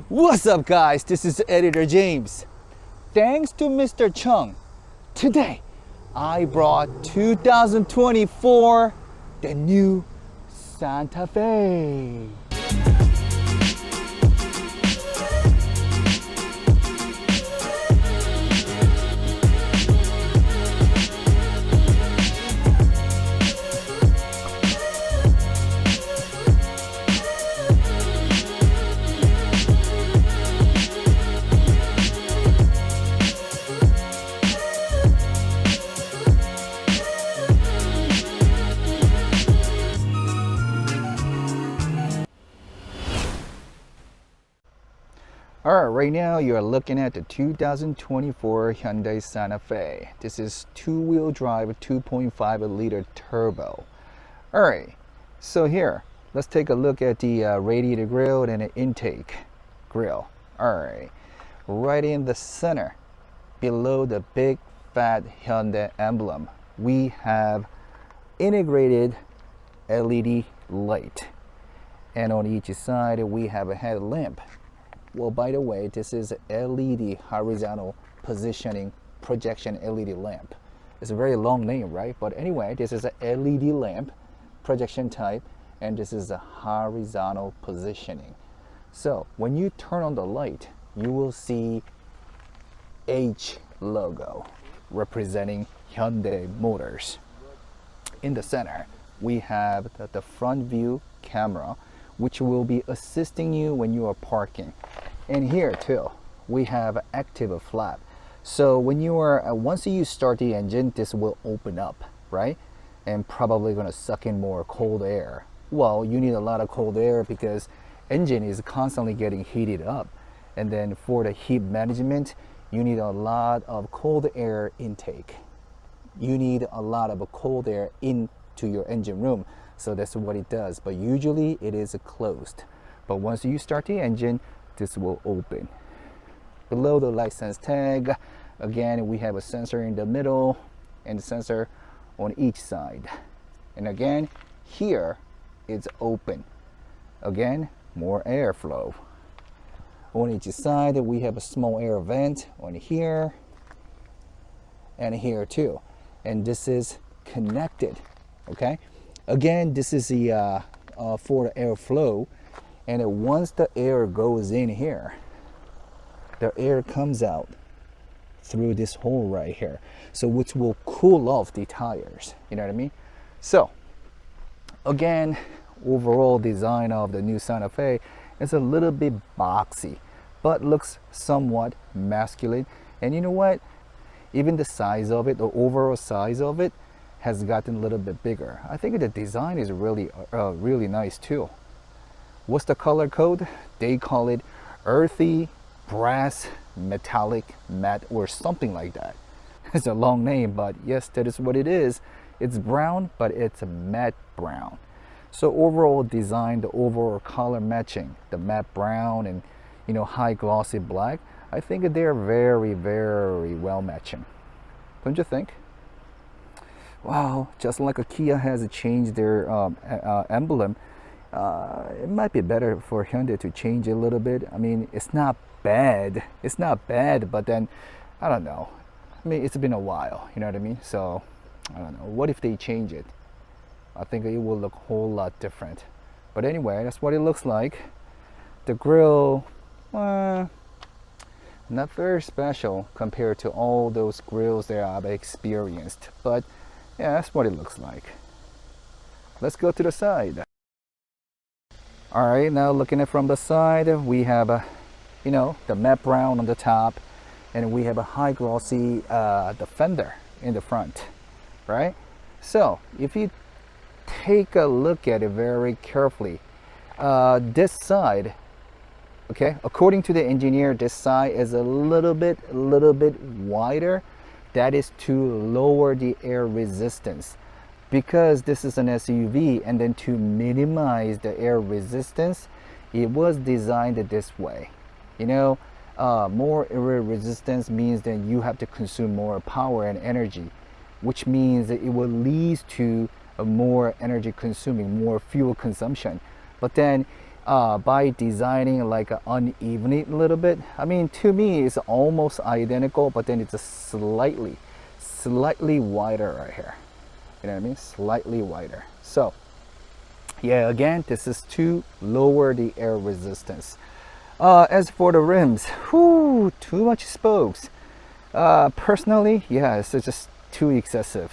What's up, guys? This is Editor James. Thanks to Mr. Chung, today I brought 2024, the new Santa Fe. Alright, right now you are looking at the 2024 Hyundai Santa Fe. This is two-wheel drive 2.5 liter turbo. Alright, so here, let's take a look at the radiator grille and the intake grille. Alright, right in the center, below the big fat Hyundai emblem, we have integrated LED light. And on each side, we have a headlamp. Well, by the way, this is LED horizontal positioning projection LED lamp. It's a very long name, right? But anyway, this is a LED lamp projection type, and this is a horizontal positioning. So when you turn on the light, you will see H logo representing Hyundai Motors. In the center, we have the front view camera, which will be assisting you when you are parking. And here too, we have active flap. So when you are, once you start the engine, this will open up, right? And probably gonna suck in more cold air. Well, you need a lot of cold air because engine is constantly getting heated up. And then for the heat management, you need a lot of cold air intake. You need a lot of cold air into your engine room. So that's what it does, but usually it is closed. But once you start the engine, this will open. Below the license tag, again, we have a sensor in the middle and a sensor on each side. And again, here it's open. Again, more airflow. On each side, we have a small air vent on here and here too. And this is connected, okay? Again, this is the for the airflow, and once the air goes in here, the air comes out through this hole right here, so which will cool off the tires. You know what I mean? So again, overall design of the new Santa Fe is a little bit boxy, but looks somewhat masculine. And you know what? Even the size of it, the overall size of it, has gotten a little bit bigger. I think the design is really really nice too. What's the color code? They call it earthy brass metallic matte or something like that. It's a long name, but yes, that is what it is. It's brown, but it's a matte brown. So overall design, the overall color matching, the matte brown and high glossy black, I think they're very, very well matching. Don't you think? Wow, just like a Kia has changed their emblem, it might be better for Hyundai to change it a little bit. I mean, it's not bad. It's not bad, but then, I don't know. I mean, it's been a while, you know what I mean? So, I don't know. What if they change it? I think it will look a whole lot different. But anyway, that's what it looks like. The grille, not very special compared to all those grills that I've experienced. But yeah, that's what it looks like. Let's go to the side. All right, now looking at from the side, we have the matte brown on the top, and we have a high glossy the fender in the front, right? So if you take a look at it very carefully, this side, okay, according to the engineer, this side is a little bit wider. That is to lower the air resistance, because this is an SUV, and then to minimize the air resistance, it was designed this way. More air resistance means that you have to consume more power and energy, which means that it will lead to a more energy consuming, more fuel consumption. but then by designing like unevenly a little bit, I mean, to me it's almost identical, but then it's a slightly wider right here. You know what I mean? Slightly wider. So yeah, again, this is to lower the air resistance. As for the rims, whoo, too much spokes. Personally, yeah, it's just too excessive.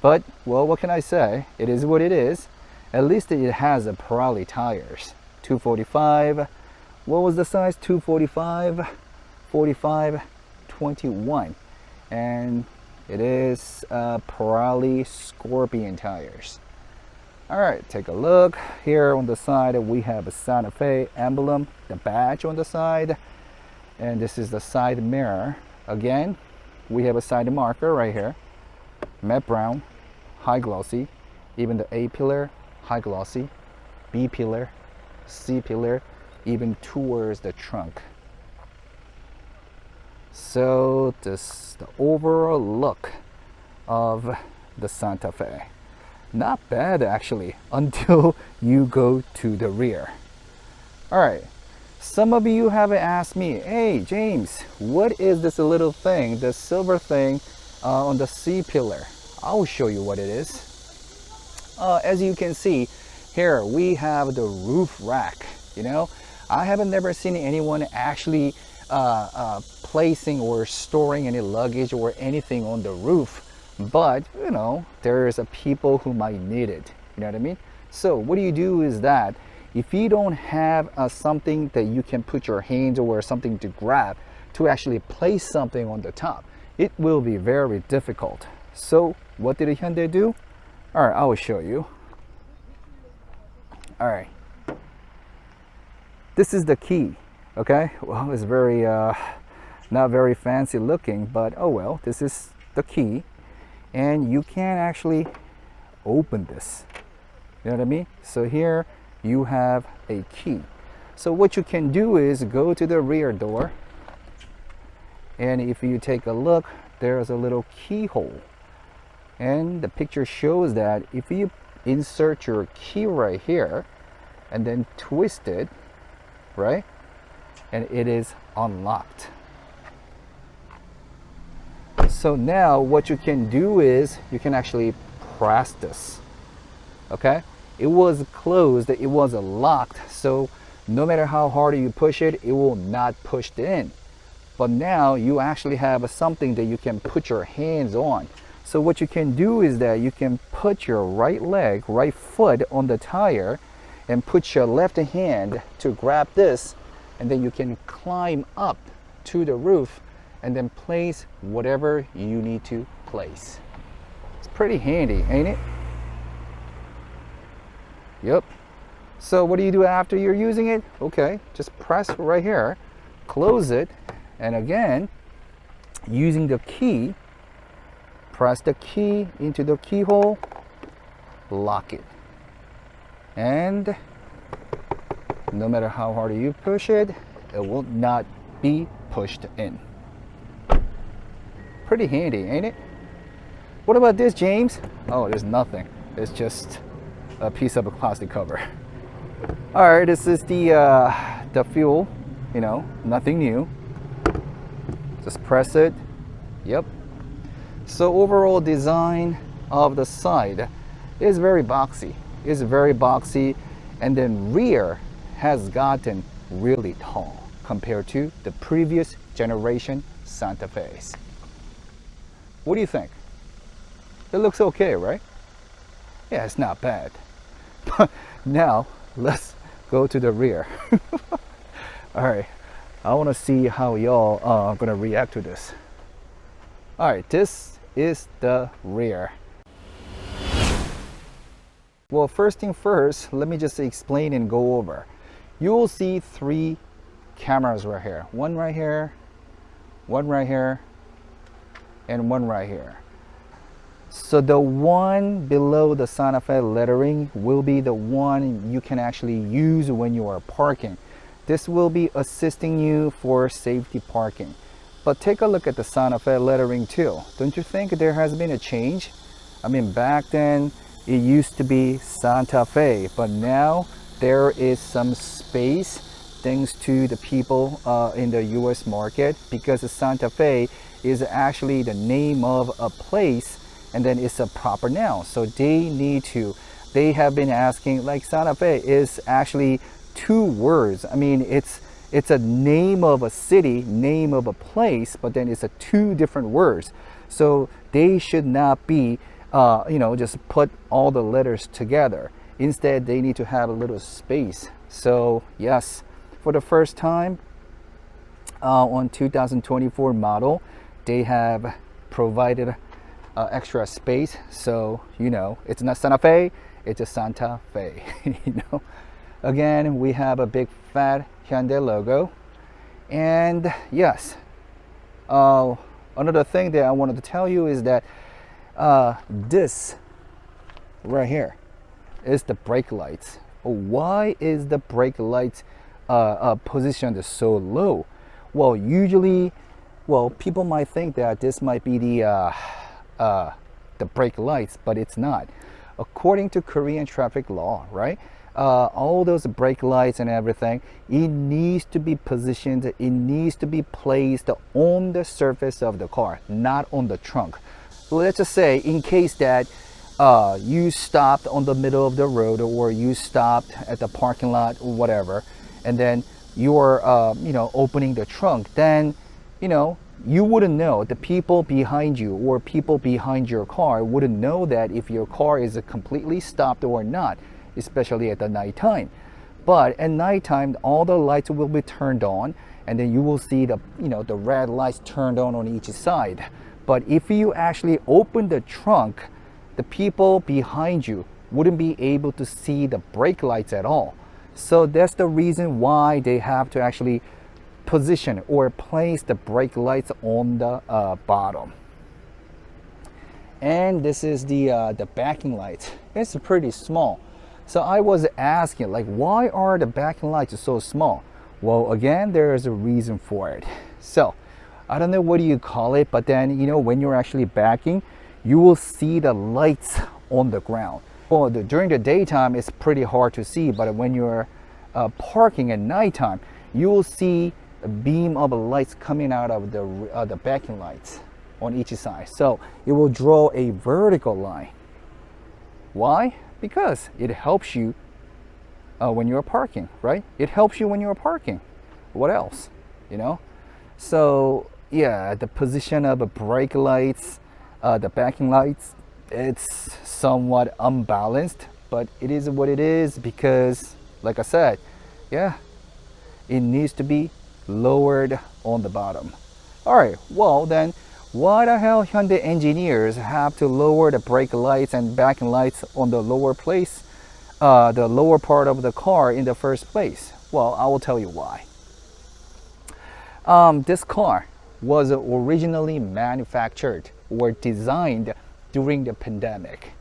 But, well, what can I say? It is what it is. At least it has a Pirelli tires. 245. What was the size? 245, 45, 21. And it is Pirelli Scorpion tires. All right, take a look. Here on the side, we have a Santa Fe emblem, the badge on the side. And this is the side mirror. Again, we have a side marker right here. Matte brown, high glossy. Even the A pillar, high glossy. B pillar, C pillar, even towards the trunk. So this is the overall look of the Santa Fe. Not bad actually, until you go to the rear. All right, some of you have asked me, hey James, what is this little thing, the silver thing on the C pillar? I'll show you what it is. As you can see here, we have the roof rack. You know, I haven't never seen anyone actually placing or storing any luggage or anything on the roof, but you know, there's a people who might need it. You know what I mean? So what you do is that if you don't have something that you can put your hands or something to grab to actually place something on the top, it will be very difficult. So what did Hyundai do? All right, I will show you. All right, this is the key. Okay, well, it's very not very fancy looking, but oh well, this is the key, and you can actually open this. You know what I mean? So here you have a key. So what you can do is go to the rear door, and if you take a look, there's a little keyhole, and the picture shows that if you insert your key right here and then twist it, right, and it is unlocked. So now what you can do is you can actually press this. Okay, it was closed, it was locked, so no matter how hard you push it, it will not push in. But now you actually have something that you can put your hands on. So what you can do is that you can put your right leg, right foot on the tire and put your left hand to grab this, and then you can climb up to the roof and then place whatever you need to place. It's pretty handy, ain't it? Yep. So what do you do after you're using it? Okay, just press right here, close it, and again, using the key, press the key into the keyhole, lock it. And no matter how hard you push it, it will not be pushed in. Pretty handy, ain't it? What about this, James? Oh, there's nothing. It's just a piece of a plastic cover. All right, this is the fuel, you know, nothing new. Just press it. Yep. So overall design of the side is very boxy. It's very boxy, and then rear has gotten really tall compared to the previous generation Santa Fe's. What do you think? It looks okay, right? Yeah, it's not bad. But now let's go to the rear. All right, I want to see how y'all are gonna react to this. All right, this is the rear. Well, first thing first, let me just explain and go over. You will see 3 cameras right here. One right here, one right here, and one right here. So the one below the Santa Fe lettering will be the one you can actually use when you are parking. This will be assisting you for safety parking. But take a look at the Santa Fe lettering too. Don't you think there has been a change? I mean, back then it used to be Santa Fe, but now there is some space thanks to the people in the US market, because Santa Fe is actually the name of a place and then it's a proper noun. So they have been asking, like, Santa Fe is actually two words. I mean, it's a name of a city, name of a place, but then it's a two different words. So they should not be, just put all the letters together. Instead, they need to have a little space. So yes, for the first time on 2024 model, they have provided extra space. So, it's not Santa Fe, it's a Santa Fe. Again, we have a big fat Hyundai logo. And yes, another thing that I wanted to tell you is that this right here is the brake lights. Why is the brake lights positioned so low? Well, usually, people might think that this might be the brake lights, but it's not. According to Korean traffic law, right? All those brake lights and everything, it needs to be positioned, it needs to be placed on the surface of the car, not on the trunk. Let's just say, in case that you stopped on the middle of the road, or you stopped at the parking lot or whatever, and then you're opening the trunk, then you wouldn't know, the people behind you or people behind your car wouldn't know that if your car is completely stopped or not, especially at the nighttime. But at nighttime, all the lights will be turned on, and then you will see the the red lights turned on each side. But if you actually open the trunk, the people behind you wouldn't be able to see the brake lights at all. So that's the reason why they have to actually position or place the brake lights on the bottom. And this is the backing lights. It's pretty small. So I was asking, like, why are the backing lights so small? Well, again, there is a reason for it. So I don't know what do you call it, but then when you're actually backing, you will see the lights on the ground. Well, during the daytime, it's pretty hard to see, but when you're parking at nighttime, you will see a beam of lights coming out of the backing lights on each side. So it will draw a vertical line. Why? Because it helps you when you're parking, right? It helps you when you're parking. What else? So yeah, the position of the brake lights, the backing lights, it's somewhat unbalanced, but it is what it is, because like I said, yeah, it needs to be lowered on the bottom. All right, well then, why the hell Hyundai engineers have to lower the brake lights and backing lights on the lower place, the lower part of the car in the first place? Well, I will tell you why. This car was originally manufactured or designed during the pandemic.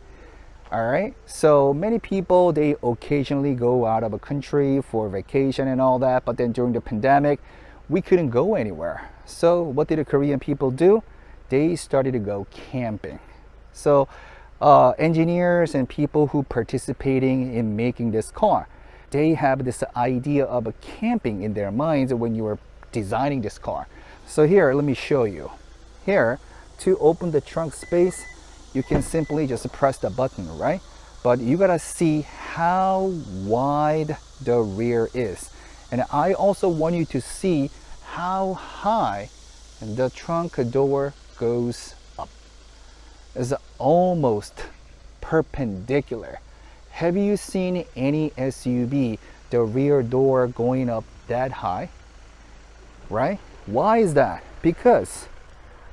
All right, so many people, they occasionally go out of a country for vacation and all that, but then during the pandemic, we couldn't go anywhere. So what did the Korean people do? They started to go camping. So engineers and people who participating in making this car, they have this idea of a camping in their minds when you are designing this car. So here, let me show you. Here, to open the trunk space, you can simply just press the button, right? But you gotta see how wide the rear is. And I also want you to see how high the trunk door goes up. It's almost perpendicular. Have you seen any SUV, the rear door going up that high? Right? Why is that? Because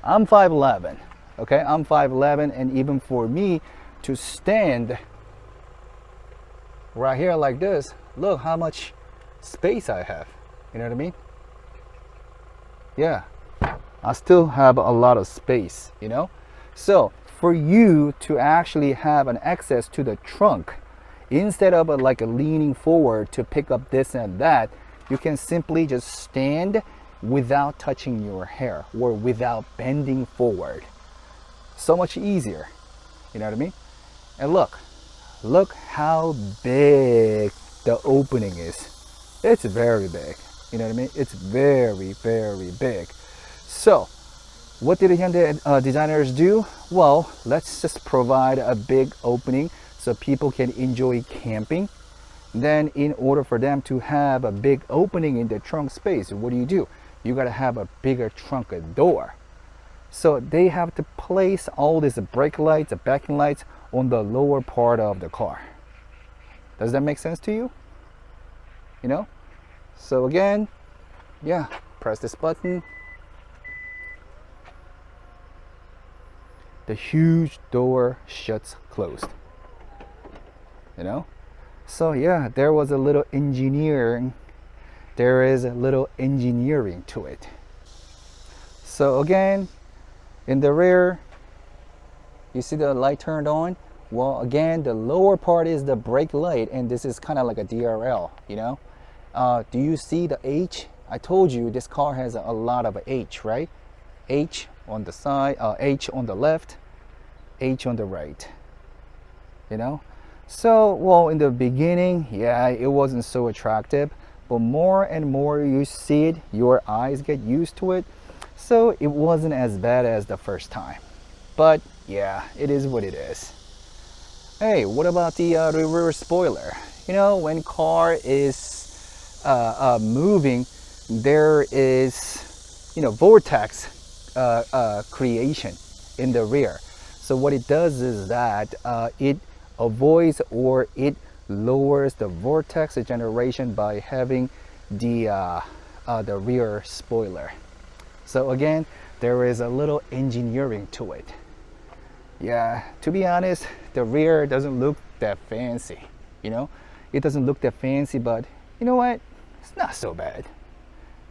I'm 5'11", okay? I'm 5'11", and even for me to stand right here like this, look how much space I have. You know what I mean? Yeah, I still have a lot of space, So for you to actually have an access to the trunk, instead of like leaning forward to pick up this and that, you can simply just stand without touching your hair or without bending forward. So much easier, you know what I mean? And look how big the opening is. It's very big. You know what I mean? It's very, very big. So, what did the Hyundai designers do? Well, let's just provide a big opening so people can enjoy camping. Then, in order for them to have a big opening in the trunk space, what do? You gotta have a bigger trunk door. So they have to place all these brake lights, the backing lights on the lower part of the car. Does that make sense to you? You know? So again, yeah, press this button. The huge door shuts closed. You know? So yeah, there was a little engineering. There is a little engineering to it. So again, in the rear, you see the light turned on? Well, again, the lower part is the brake light, and this is kind of like a DRL, you know? Do you see the H? I told you this car has a lot of H, right? H on the side, H on the left, H on the right, you know? So, well, in the beginning, yeah, it wasn't so attractive, but more and more you see it, your eyes get used to it. So it wasn't as bad as the first time. But yeah, it is what it is. Hey, what about the rear spoiler? You know, when car is moving, there is, you know, vortex creation in the rear. So what it does is that it avoids or it lowers the vortex generation by having the rear spoiler. So again, there is a little engineering to it. Yeah, to be honest, the rear doesn't look that fancy, you know? It doesn't look that fancy, but you know what? It's not so bad.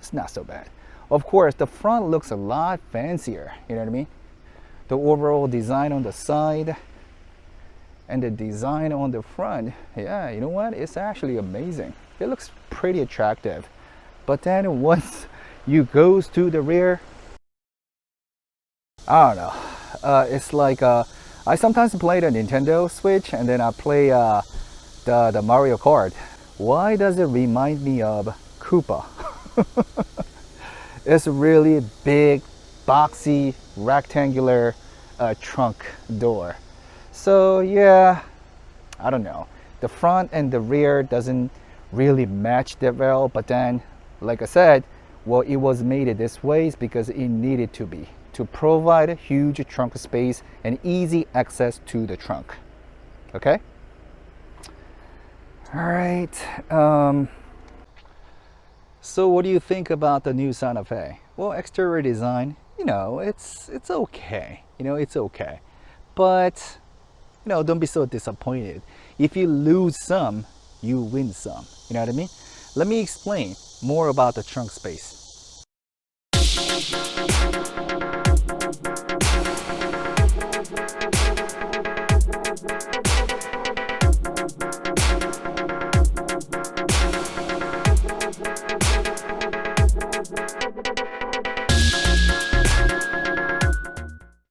It's not so bad. Of course, the front looks a lot fancier, you know what I mean? The overall design on the side and the design on the front, yeah, you know what? It's actually amazing. It looks pretty attractive. But then once you goes to the rear, I don't know. It's like I sometimes play the Nintendo Switch and then I play the Mario Kart. Why does it remind me of Koopa? It's a really big, boxy, rectangular trunk door. So yeah, I don't know. The front and the rear doesn't really match that well, but then, like I said, well, it was made this way because it needed to be, to provide a huge trunk space and easy access to the trunk. Okay? All right. So what do you think about the new Santa Fe? Well, exterior design, you know, it's okay. You know, it's okay. But, you know, don't be so disappointed. If you lose some, you win some. You know what I mean? Let me explain more about the trunk space.